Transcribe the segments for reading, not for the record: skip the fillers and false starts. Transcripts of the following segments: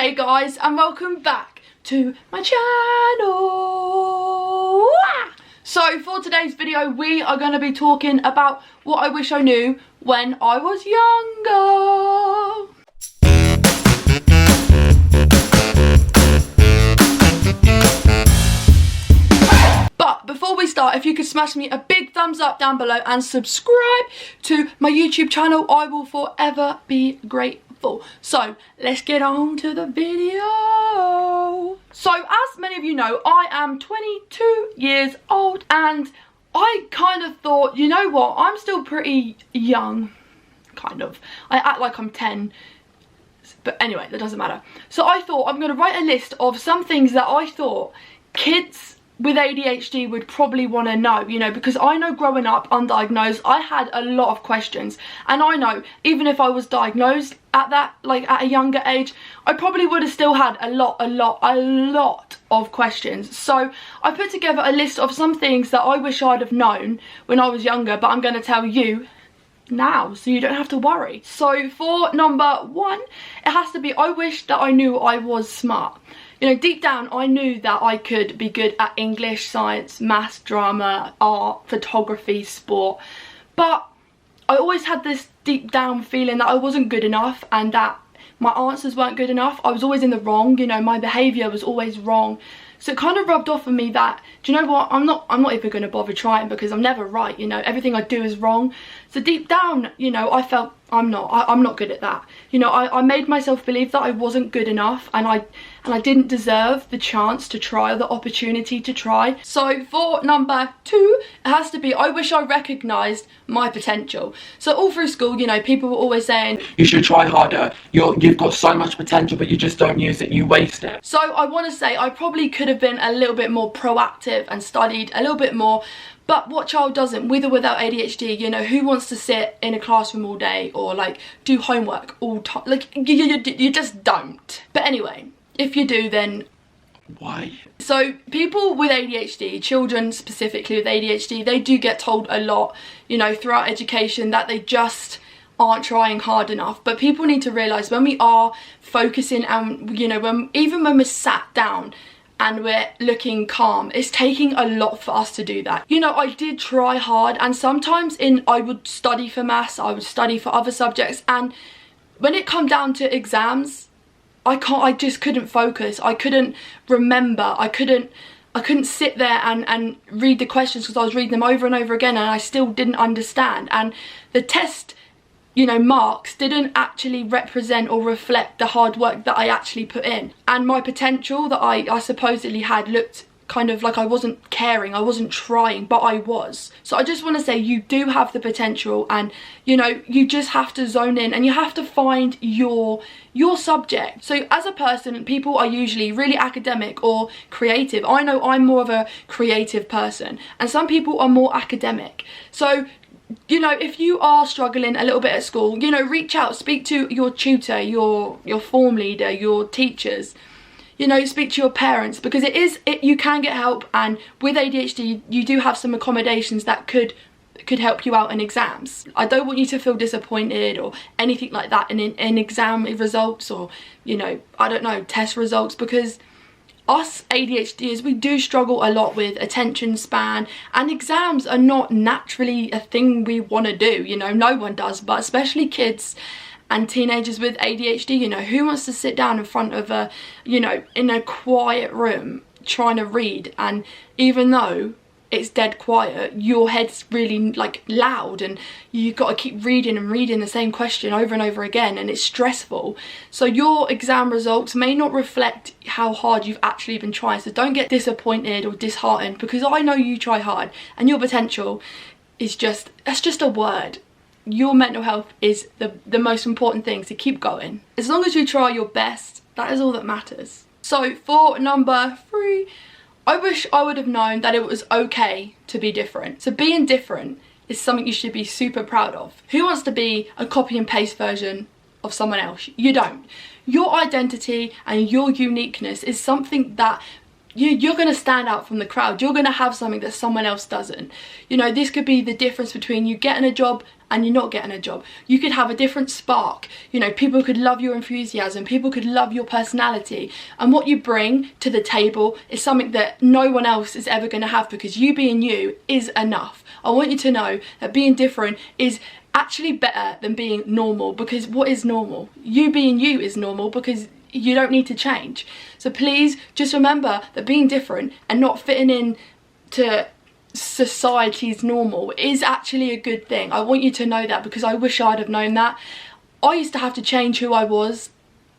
Hey guys, and welcome back to my channel. So for today's video we are going to be talking about what I wish I knew when I was younger. But before we start, if you could smash me a big thumbs up down below and subscribe to my YouTube channel, I will forever be grateful. So let's get on to the video. So as many of you know, I am 22 years old and I kind of thought, you know what, I'm still pretty young, kind of. I act like I'm 10. But anyway, that doesn't matter. So I thought I'm going to write a list of some things that I thought kids with ADHD would probably want to know, you know, because I know growing up undiagnosed I had a lot of questions, and I know even if I was diagnosed at that, like at a younger age, I probably would have still had a lot of questions. So I put together a list of some things that I wish I'd have known when I was younger, but I'm going to tell you now so you don't have to worry. So for number one, it has to be, I wish that I knew I was smart. You know, deep down I knew that I could be good at English, science, maths, drama, art, photography, sport, but I always had this deep down feeling that I wasn't good enough and that my answers weren't good enough. I was always in the wrong, you know, my behaviour was always wrong. So it kind of rubbed off on me that, do you know what, I'm not even going to bother trying because I'm never right, you know, everything I do is wrong. So deep down, you know, I felt I'm not good at that. You know, I made myself believe that I wasn't good enough and I didn't deserve the chance to try, or the opportunity to try. So for number two, it has to be, I wish I recognised my potential. So all through school, you know, people were always saying, you should try harder, you've got so much potential but you just don't use it, you waste it. So I want to say I probably could have been a little bit more proactive and studied a little bit more. But what child doesn't, with or without ADHD, you know, who wants to sit in a classroom all day or like do homework all time? Like you just don't. But anyway, if you do, then why? So people with ADHD, children specifically with ADHD, they do get told a lot, you know, throughout education that they just aren't trying hard enough. But people need to realise when we are focusing and, you know, even when we're sat down and we're looking calm, it's taking a lot for us to do that. You know, I did try hard, and sometimes I would study for maths, I would study for other subjects, and when it come down to exams, I just couldn't focus. I couldn't remember. I couldn't sit there and read the questions because I was reading them over and over again and I still didn't understand. And the test, you know, marks didn't actually represent or reflect the hard work that I actually put in. And my potential that I supposedly had looked kind of like I wasn't caring, I wasn't trying, but I was. So I just want to say you do have the potential, and you know, you just have to zone in and you have to find your subject. So as a person, people are usually really academic or creative. I know I'm more of a creative person and some people are more academic. So you know, if you are struggling a little bit at school, you know, reach out, speak to your tutor, your form leader, your teachers, you know, speak to your parents, because you can get help, and with ADHD you do have some accommodations that could help you out in exams. I don't want you to feel disappointed or anything like that in exam results, or, you know, I don't know, test results, because us ADHDers, we do struggle a lot with attention span, and exams are not naturally a thing we want to do, you know, no one does, but especially kids and teenagers with ADHD, you know, who wants to sit down in front of a, you know, in a quiet room trying to read, and even though it's dead quiet, your head's really like loud and you've got to keep reading and reading the same question over and over again, and it's stressful. So your exam results may not reflect how hard you've actually been trying. So don't get disappointed or disheartened, because I know you try hard and your potential is that's just a word. Your mental health is the most important thing, so keep going. As long as you try your best, that is all that matters. So for number three, I wish I would have known that it was okay to be different. So being different is something you should be super proud of. Who wants to be a copy and paste version of someone else? You don't. Your identity and your uniqueness is something that you're going to stand out from the crowd. You're going to have something that someone else doesn't. You know, this could be the difference between you getting a job and you're not getting a job. You could have a different spark. You know, people could love your enthusiasm, people could love your personality, and what you bring to the table is something that no one else is ever going to have, because you being you is enough. I want you to know that being different is actually better than being normal, because what is normal? You being you is normal, because you don't need to change. So please just remember that being different and not fitting in to society's normal is actually a good thing. I want you to know that, because I wish I'd have known that. I used to have to change who I was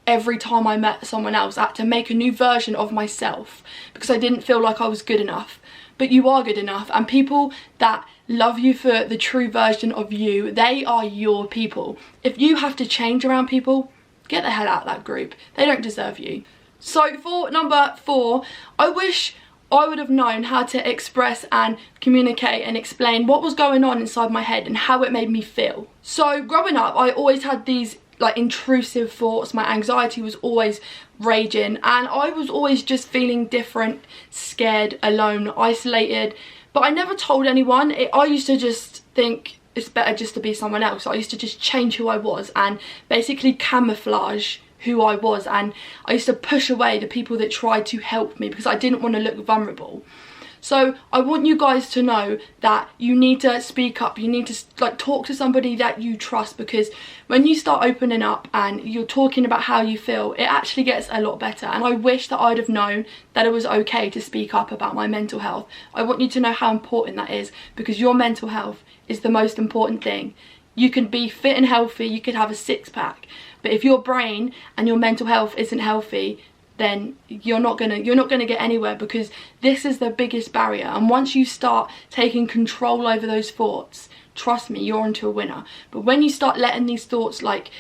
every time I met someone else. I had to make a new version of myself because I didn't feel like I was good enough. But you are good enough, and people that love you for the true version of you, they are your people. If you have to change around people, get the hell out of that group. They don't deserve you. So for number 4, I wish I would have known how to express and communicate and explain what was going on inside my head and how it made me feel. So growing up, I always had these like intrusive thoughts. My anxiety was always raging, and I was always just feeling different, scared, alone, isolated, but I never told anyone. I used to just think it's better just to be someone else. I used to just change who I was and basically camouflage who I was, and I used to push away the people that tried to help me because I didn't want to look vulnerable. So I want you guys to know that you need to speak up. You need to like talk to somebody that you trust, because when you start opening up and you're talking about how you feel, it actually gets a lot better. And I wish that I'd have known that it was okay to speak up about my mental health. I want you to know how important that is, because your mental health is the most important thing. You can be fit and healthy, you could have a 6-pack, but if your brain and your mental health isn't healthy, then you're not gonna get anywhere, because this is the biggest barrier. And once you start taking control over those thoughts, trust me, you're onto a winner. But when you start letting these thoughts like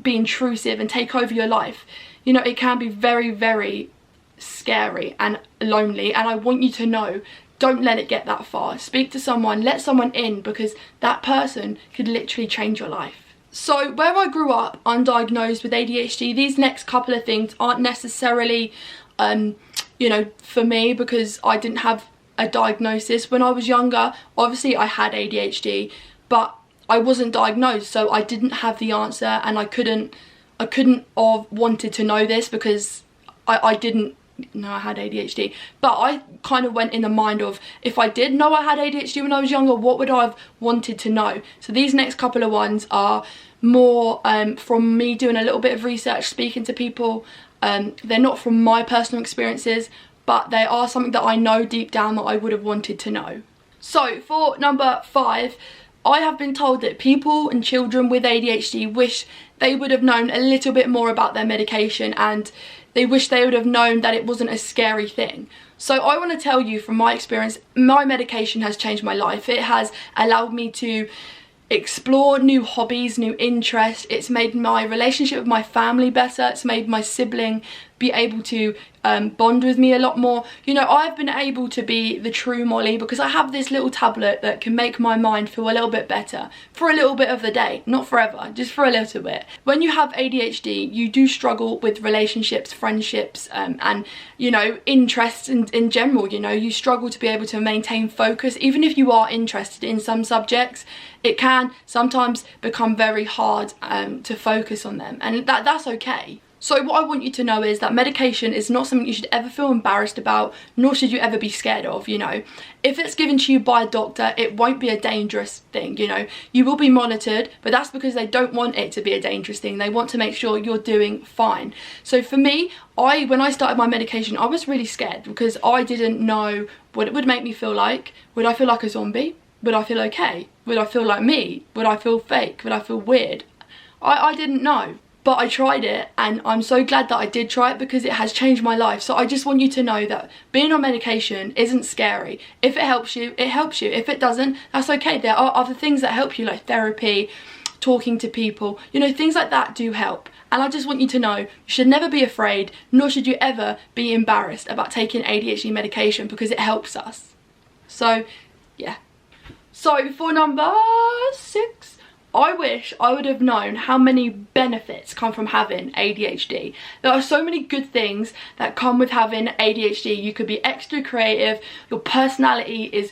be intrusive and take over your life, you know, it can be very, very scary and lonely. And I want you to know, don't let it get that far. Speak to someone, let someone in, because that person could literally change your life. So where I grew up undiagnosed with ADHD, these next couple of things aren't necessarily, you know, for me, because I didn't have a diagnosis. When I was younger, obviously I had ADHD, but I wasn't diagnosed, so I didn't have the answer, and I couldn't have wanted to know this, because I didn't know I had ADHD. But I kind of went in the mind of, if I did know I had ADHD when I was younger, what would I have wanted to know? So these next couple of ones are more from me doing a little bit of research, speaking to people. They're not from my personal experiences, but they are something that I know deep down that I would have wanted to know. So for number 5, I have been told that people and children with ADHD wish they would have known a little bit more about their medication, and they wish they would have known that it wasn't a scary thing. So I want to tell you from my experience, my medication has changed my life. It has allowed me to explore new hobbies, new interests. It's made my relationship with my family better. It's made my sibling be able to bond with me a lot more. You know, I've been able to be the true Molly because I have this little tablet that can make my mind feel a little bit better for a little bit of the day, not forever, just for a little bit. When you have ADHD, you do struggle with relationships, friendships, and you know, interests in general. You know, you struggle to be able to maintain focus. Even if you are interested in some subjects, it can sometimes become very hard to focus on them, and that's okay. So what I want you to know is that medication is not something you should ever feel embarrassed about, nor should you ever be scared of. You know, if it's given to you by a doctor, it won't be a dangerous thing. You know, you will be monitored, but that's because they don't want it to be a dangerous thing. They want to make sure you're doing fine. So for me, when I started my medication, I was really scared because I didn't know what it would make me feel like. Would I feel like a zombie? Would I feel okay? Would I feel like me? Would I feel fake? Would I feel weird? I didn't know. But I tried it, and I'm so glad that I did try it because it has changed my life. So I just want you to know that being on medication isn't scary. If it helps you, it helps you. If it doesn't, that's okay. There are other things that help you, like therapy, talking to people. You know, things like that do help. And I just want you to know, you should never be afraid, nor should you ever be embarrassed about taking ADHD medication because it helps us. So, yeah. So for number 6, I wish I would have known how many benefits come from having ADHD. There are so many good things that come with having ADHD. You could be extra creative, your personality is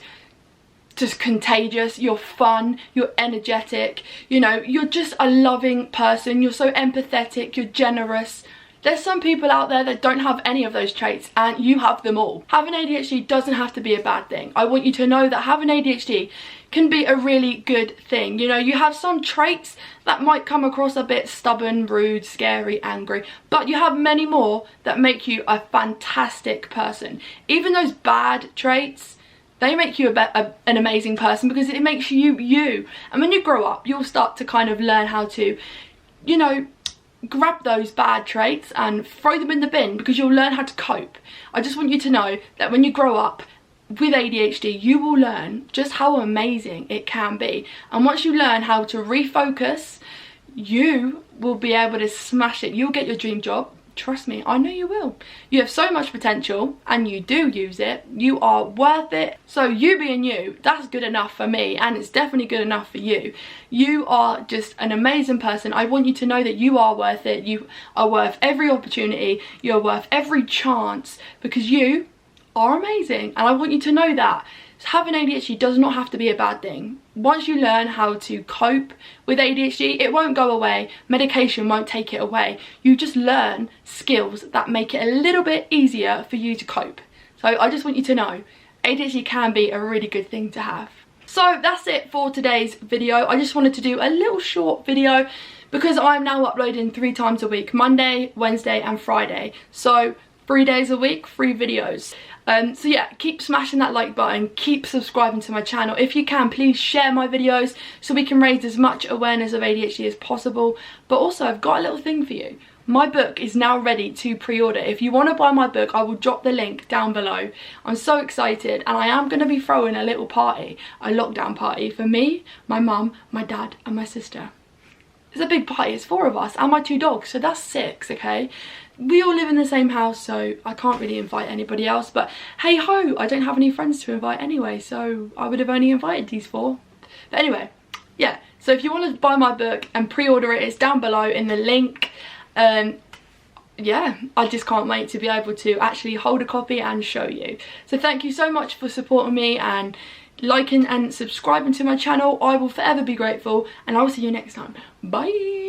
just contagious, you're fun, you're energetic, you know, you're just a loving person, you're so empathetic, you're generous. There's some people out there that don't have any of those traits, and you have them all. Having ADHD doesn't have to be a bad thing. I want you to know that having ADHD can be a really good thing. You know, you have some traits that might come across a bit stubborn, rude, scary, angry, but you have many more that make you a fantastic person. Even those bad traits, they make you an amazing person because it makes you you. And when you grow up, you'll start to kind of learn how to, you know, grab those bad traits and throw them in the bin because you'll learn how to cope. I just want you to know that when you grow up with ADHD, you will learn just how amazing it can be. And once you learn how to refocus, you will be able to smash it. You'll get your dream job. Trust me, I know you will. You have so much potential and you do use it. You are worth it. So you being you, that's good enough for me, and it's definitely good enough for you. You are just an amazing person. I want you to know that you are worth it. You are worth every opportunity. You're worth every chance because you are amazing, and I want you to know that. Having ADHD does not have to be a bad thing. Once you learn how to cope with ADHD, it won't go away. Medication won't take it away. You just learn skills that make it a little bit easier for you to cope. So I just want you to know, ADHD can be a really good thing to have. So that's it for today's video. I just wanted to do a little short video because I'm now uploading 3 times a week, Monday, Wednesday and Friday. So 3 days a week, 3 videos. So yeah, keep smashing that like button, keep subscribing to my channel. If you can, please share my videos so we can raise as much awareness of ADHD as possible. But also, I've got a little thing for you. My book is now ready to pre-order. If you want to buy my book, I will drop the link down below. I'm so excited, and I am going to be throwing a little party, a lockdown party for me, my mum, my dad and my sister. It's a big party, it's 4 of us and my 2 dogs, so that's 6, okay? We all live in the same house, so I can't really invite anybody else, but hey ho, I don't have any friends to invite anyway, so I would have only invited these 4. But anyway, yeah, so if you want to buy my book and pre-order it, it's down below in the link. Yeah, I just can't wait to be able to actually hold a copy and show you. So thank you so much for supporting me and liking and subscribing to my channel. I will forever be grateful, and I will see you next time. Bye.